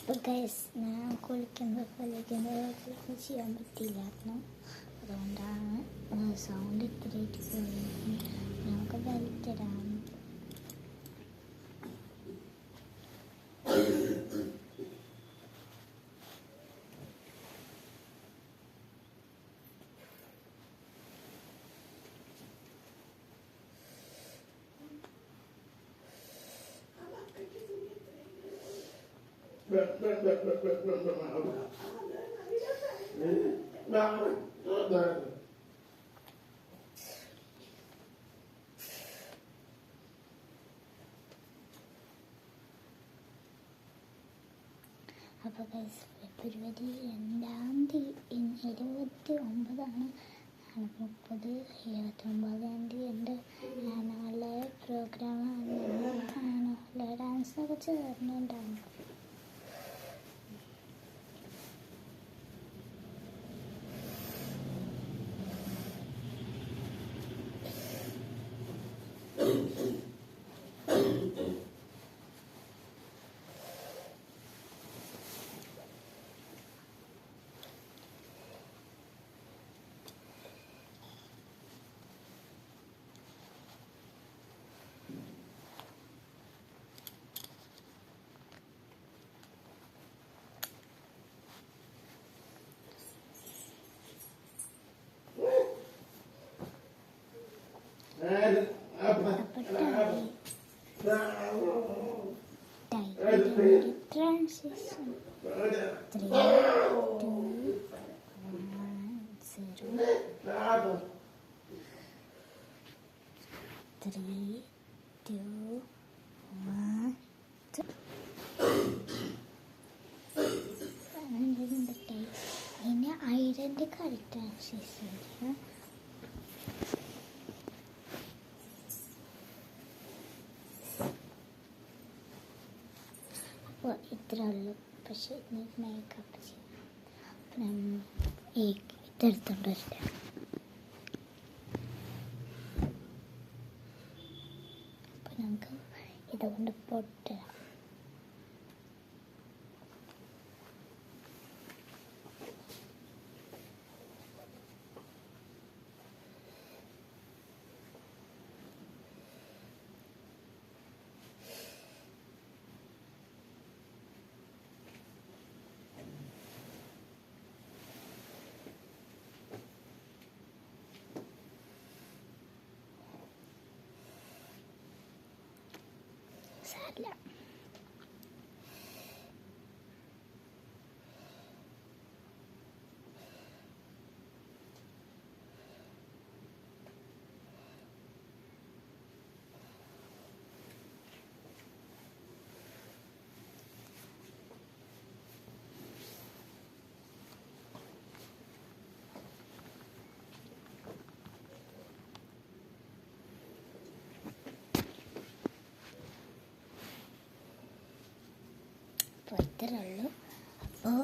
അപ്പോൾ ഗൈസ് ഞാൻ കുളിക്കുമ്പോൾ ചെയ്യാൻ പറ്റിയില്ലായിരുന്നു. അതുകൊണ്ടാണ് സൗണ്ട് ഇത്രയായിട്ട് പോയത്. നമുക്ക് ബെൽറ്റ് ഇടാം. അപ്പോൾ ഫെബ്രുവരി 2-ാം തീയതി 29 30 29-ാം തീയതി എൻ്റെ ആനുവൽ പ്രോഗ്രാമാണ്. ആനുവൽ ഡാൻസിനൊക്കെ ചേർന്നുണ്ടാകും. Transition 3, 2, 1, 0. 3, 2, 1. ഇനി ഐഡന്റിക്കൽ ട്രാൻസിഷൻ. അപ്പോൾ ഇത്രേ ഉള്ളൂ. പക്ഷേ മേക്കപ്പ് ചെയ്യാം. അപ്പം ഇതെടുത്തോണ്ട് വരട്ടെ. അപ്പം നമുക്ക് ഇതുകൊണ്ട് പൊട്ടിടാം. സാരില്ല. അപ്പോൾ ഇത്രേ ഉള്ളൂ. അപ്പോൾ